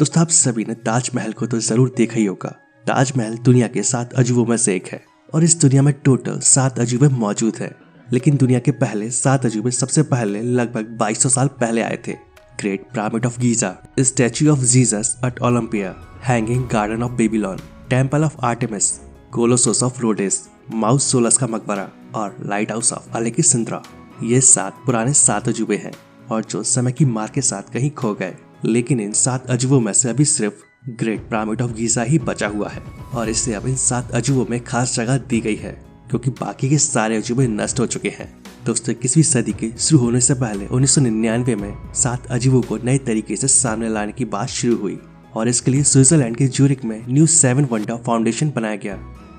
दोस्तों, आप सभी ने ताजमहल को तो जरूर देखा ही होगा। ताजमहल दुनिया के 7 अजूबों में से एक है और इस दुनिया में टोटल 7 अजूबे मौजूद हैं। लेकिन दुनिया के पहले 7 अजूबे सबसे पहले लगभग 2200 साल पहले आए थे। Great pyramid of Giza, statue of Jesus at Olympia, hanging garden of Babylon, temple of Artemis, colossus of Rhodes, Mausolus का मकबरा और लाइट हाउस ऑफ अलेक्जेंड्रिया। ये 7 पुराने 7 अजूबे हैं और जो समय की मार के साथ कहीं खो गए। लेकिन इन 7 अजूबों में से अभी सिर्फ ग्रेट पिरामिड ऑफ गीजा ही बचा हुआ है और इसे अब इन 7 अजूबों में खास जगह दी गई है क्योंकि बाकी के सारे अजूबे नष्ट हो चुके हैं। दोस्तों, 21वीं सदी के शुरू होने से पहले 1999 में 7 अजूबों को नए तरीके से सामने लाने की बात शुरू हुई और इसके लिए स्विट्जरलैंड के ज्यूरिख में न्यू 7 वंडर फाउंडेशन बनाया गया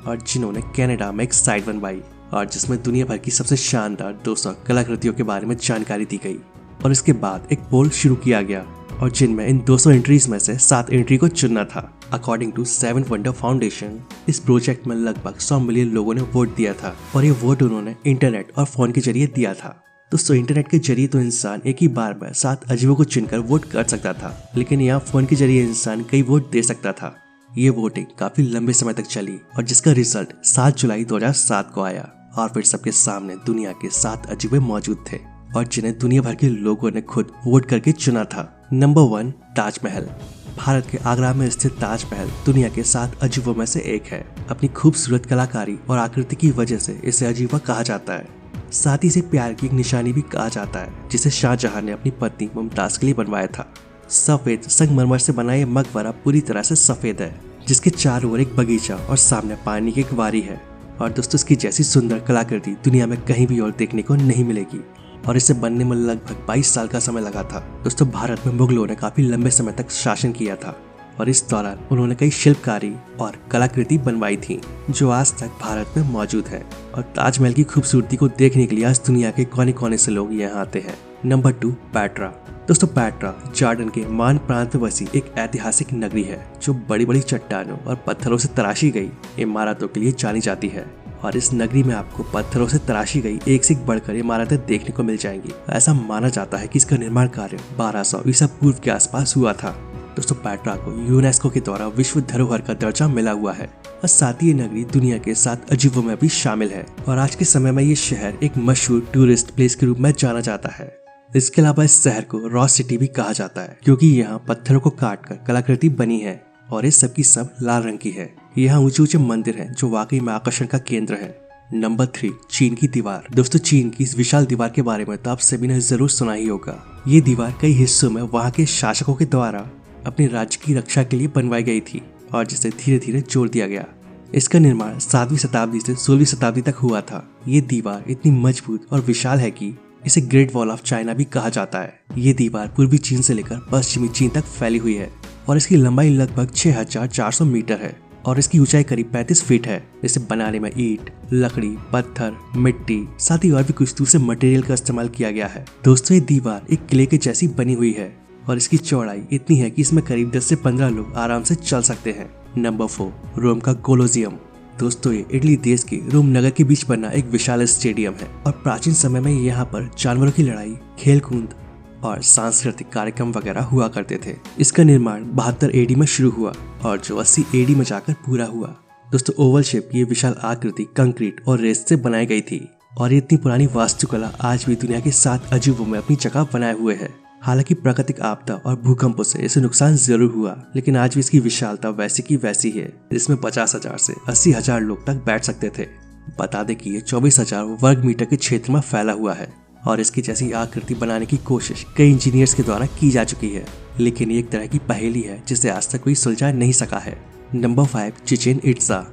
और जिन्होंने कनाडा में एक साइट बनवाई और जिसमें दुनिया भर की सबसे शानदार 200 कलाकृतियों के बारे में जानकारी दी गई। और इसके बाद एक पोल शुरू किया गया और जिनमें इन 200 एंट्रीज में से 7 एंट्री को चुनना था। अकॉर्डिंग टू 7 वंडर फाउंडेशन, इस प्रोजेक्ट में लगभग 100 मिलियन लोगों ने वोट दिया था और ये वोट उन्होंने इंटरनेट और फोन के जरिए दिया था। दोस्तों, इंटरनेट के जरिए तो इंसान एक ही बार में 7 अजूबों को चुनकर वोट कर सकता था, लेकिन यहाँ फोन के जरिए इंसान कई वोट दे सकता था। ये वोटिंग काफी लंबे समय तक चली और जिसका रिजल्ट 7 जुलाई 2007 को आया और फिर सबके सामने दुनिया के 7 अजूबे मौजूद थे और जिन्हें दुनिया भर के लोगों ने खुद वोट करके चुना था। नंबर 1, ताजमहल। भारत के आगरा में स्थित ताजमहल दुनिया के 7 अजूबों में से एक है। अपनी खूबसूरत कलाकारी और आकृति की वजह से इसे अजूबा कहा जाता है। साथ ही इसे प्यार की एक निशानी भी कहा जाता है जिसे शाहजहां ने अपनी पत्नी मुमताज के लिए बनवाया था। सफेद संगमरमर से बना यह मकबरा पूरी तरह से सफेद है, जिसके चारों ओर एक बगीचा और सामने पानी की एक वारी है। और दोस्तों, इसकी जैसी सुंदर कलाकृति दुनिया में कहीं भी और देखने को नहीं मिलेगी और इसे बनने में लगभग 22 साल का समय लगा था। दोस्तों, भारत में मुगलों ने काफी लंबे समय तक शासन किया था और इस दौरान उन्होंने कई शिल्पकारी और कलाकृति बनवाई थी जो आज तक भारत में मौजूद है। और ताजमहल की खूबसूरती को देखने के लिए आज दुनिया के कोने कोने से लोग यहाँ आते हैं। Number 2, Petra. दोस्तों, पेट्रा जॉर्डन के मान प्रांत में बसी एक ऐतिहासिक नगरी है जो बड़ी बड़ी चट्टानों और पत्थरों से तराशी गई इमारतों के लिए जानी जाती है। और इस नगरी में आपको पत्थरों से तराशी गई एक से एक बढ़कर इमारतें देखने को मिल जाएंगी। ऐसा माना जाता है कि इसका निर्माण कार्य 1200 ईसा पूर्व के आसपास हुआ था। दोस्तों, पेट्रा को यूनेस्को के द्वारा विश्व धरोहर का दर्जा मिला हुआ है और साथ ही ये नगरी दुनिया के 7 अजूबों में भी शामिल है और आज के समय में ये शहर एक मशहूर टूरिस्ट प्लेस के रूप में जाना जाता है। इसके अलावा इस शहर को रॉ सिटी भी कहा जाता है क्योंकि यहाँ पत्थरों को काटकर कलाकृति बनी है और इस सब की सब लाल रंग की है। यहाँ ऊंचे ऊंचे मंदिर हैं जो वाकई में आकर्षण का केंद्र है। नंबर 3, चीन की दीवार। दोस्तों, चीन की इस विशाल दीवार के बारे में तो आप सभी ने जरूर सुना ही होगा। ये दीवार कई हिस्सों में वहाँ के शासकों के द्वारा अपने राज्य की रक्षा के लिए बनवाई गई थी और जिसे धीरे धीरे जोड़ दिया गया। इसका निर्माण 7वीं शताब्दी से 16वीं शताब्दी तक हुआ था। ये दीवार इतनी मजबूत और विशाल है कि इसे ग्रेट वॉल ऑफ चाइना भी कहा जाता है। ये दीवार पूर्वी चीन से लेकर पश्चिमी चीन तक फैली हुई है और इसकी लंबाई लगभग 6400 मीटर है और इसकी ऊंचाई करीब 35 फीट है। इसे बनाने में ईंट, लकड़ी, पत्थर, मिट्टी, साथ ही और भी कुछ दूसरे मटेरियल का इस्तेमाल किया गया है। दोस्तों, ये दीवार एक किले के जैसी बनी हुई है और इसकी चौड़ाई इतनी है कि इसमें करीब 10 से 15 लोग आराम से चल सकते हैं। नंबर 4, रोम का कोलोसियम। दोस्तों, ये इटली देश के रोम नगर के बीच बना एक विशाल स्टेडियम है और प्राचीन समय में यहाँ पर जानवरों की लड़ाई, खेल कूद और सांस्कृतिक कार्यक्रम वगैरह हुआ करते थे। इसका निर्माण 72 एडी में शुरू हुआ और जो 80 एडी में जाकर पूरा हुआ। दोस्तों, ओवल शेप की ये विशाल आकृति कंक्रीट और रेत से बनाई गई थी और इतनी पुरानी वास्तुकला आज भी दुनिया के 7 अजूबों में अपनी जगह बनाए हुए है। हालांकि प्राकृतिक आपदा और भूकंपों से इसे नुकसान जरूर हुआ, लेकिन आज भी इसकी विशालता वैसी की वैसी है। इसमें 50,000 से 80,000 लोग तक बैठ सकते थे। बता दें कि ये 24,000 वर्ग मीटर के क्षेत्र में फैला हुआ है और इसकी जैसी आकृति बनाने की कोशिश कई इंजीनियर्स के द्वारा की जा चुकी है, लेकिन ये एक तरह की पहेली है जिसे आज तक कोई सुलझा नहीं सका है। Number 5, Chichen Itza.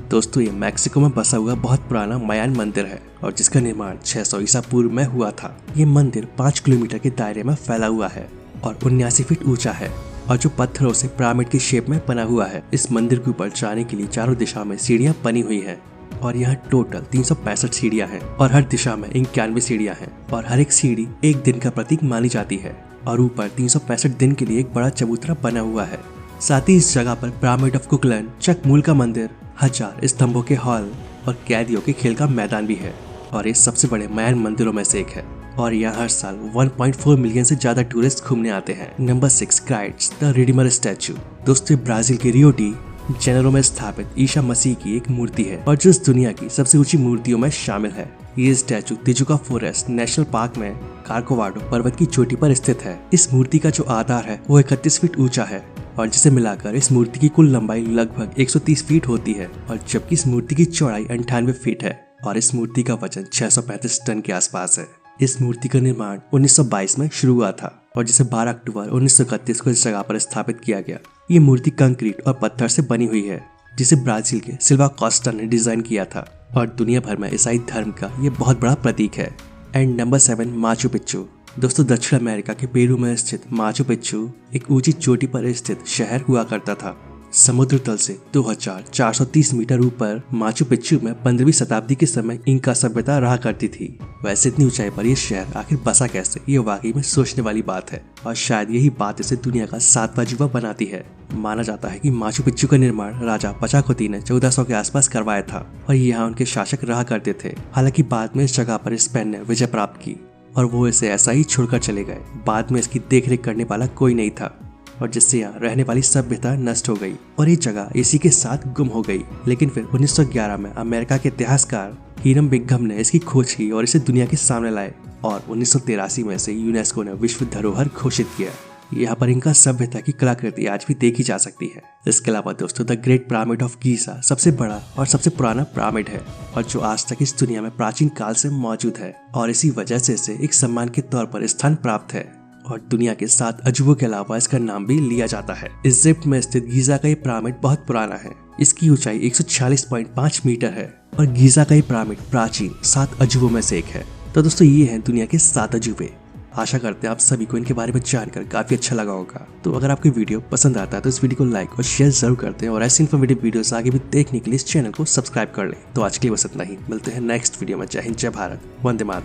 दोस्तों, ये मैक्सिको में बसा हुआ बहुत पुराना मायान मंदिर है और जिसका निर्माण 600 ईसा पूर्व में हुआ था। ये मंदिर 5 किलोमीटर के दायरे में फैला हुआ है और 79 फीट ऊंचा है और जो पत्थरों से पिरामिड की शेप में बना हुआ है। इस मंदिर के ऊपर जाने के लिए चारों दिशा में सीढ़ियां बनी हुई है और यहाँ टोटल 365 सीढ़ियां हैं और हर दिशा में 91 सीढ़ियां हैं और हर एक सीढ़ी एक दिन का प्रतीक मानी जाती है और ऊपर 365 दिन के लिए एक बड़ा चबूतरा बना हुआ है। साथ ही इस जगह पर पिरामिड ऑफ कुकलन, चकमूल का मंदिर, 1000 स्तंभों के हॉल और कैदियों के खेल का मैदान भी है और ये सबसे बड़े मायान मंदिरों में से एक है। और यहाँ हर साल 1.4 मिलियन से ज्यादा टूरिस्ट घूमने आते हैं। Number 6 Christ the Redeemer statue. दोस्तों ब्राजील के रियो डी जेनेरो में स्थापित ईसा मसीह की एक मूर्ति है और जो इस दुनिया की सबसे ऊंची मूर्तियों में शामिल है। ये statue Tijuca forest national park में कार्कोवाडो पर्वत की चोटी पर स्थित है। इस मूर्ति का जो आधार है वो 31 फीट ऊंचा है और जिसे मिलाकर इस मूर्ति की कुल लंबाई लगभग 130 फीट होती है और जबकि इस मूर्ति की चौड़ाई 98 फीट है और इस मूर्ति का वजन 635 टन के आसपास है। इस मूर्ति का निर्माण 1922 में शुरू हुआ था और जिसे 12 अक्टूबर 1931 को इस जगह पर स्थापित किया गया। ये मूर्ति कंक्रीट और पत्थर से बनी हुई है जिसे ब्राजील के सिल्वा कोस्टा ने डिजाइन किया था और दुनिया भर में ईसाई धर्म का ये बहुत बड़ा प्रतीक है। And number 7 Machu Picchu. दोस्तों दक्षिण अमेरिका के पेरू में स्थित माचू पिच्चू एक ऊंची चोटी पर स्थित शहर हुआ करता था। समुद्र तल से 2430 मीटर ऊपर माचू पिच्चू में 15वीं शताब्दी के समय इंका सभ्यता रहा करती थी। वैसे इतनी ऊंचाई पर यह शहर आखिर बसा कैसे, ये वाकई में सोचने वाली बात है और शायद यही बात इसे दुनिया का 7वां अजूबा बनाती है। माना जाता है कि माचू पिच्चू का निर्माण राजा पचाकोती ने 1400 के आसपास करवाया था और यहाँ उनके शासक रहा करते थे। हालांकि बाद में इस जगह पर स्पेन ने विजय प्राप्त की और वो इसे ऐसा ही छोड़कर चले गए। बाद में इसकी देखरेख करने वाला कोई नहीं था और जिससे यहाँ रहने वाली सभ्यता नष्ट हो गई और ये जगह इसी के साथ गुम हो गई। लेकिन फिर 1911 में अमेरिका के इतिहासकार हिरम बिघम ने इसकी खोज की और इसे दुनिया के सामने लाए और 1983 में से यूनेस्को ने विश्व धरोहर घोषित किया। यहाँ पर इनका सभ्यता की कलाकृति आज भी देखी जा सकती है। इसके अलावा दोस्तों the great pyramid of Giza सबसे बड़ा और सबसे पुराना पिरामिड है और जो आज तक इस दुनिया में प्राचीन काल से मौजूद है और इसी वजह से इसे एक सम्मान के तौर पर स्थान प्राप्त है और दुनिया के 7 अजूबों के अलावा इसका नाम भी लिया जाता है। इजिप्ट में स्थित गीजा का ये पिरामिड बहुत पुराना है। इसकी ऊंचाई 146.5 मीटर है और गीजा का ये पिरामिड प्राचीन 7 अजूबों में से एक है। तो दोस्तों ये हैं दुनिया के 7 अजूबे। आशा करते हैं आप सभी को इनके बारे में जानकर काफी अच्छा लगा होगा। तो अगर आपको वीडियो पसंद आता है तो इस वीडियो को लाइक और शेयर जरूर करते हैं और ऐसी इन्फॉर्मेटिव वीडियोस आगे भी देखने के लिए इस चैनल को सब्सक्राइब कर लें। तो आज के लिए बस इतना ही, मिलते हैं नेक्स्ट वीडियो में। जय हिंद, जय भारत, वंदे मातरम।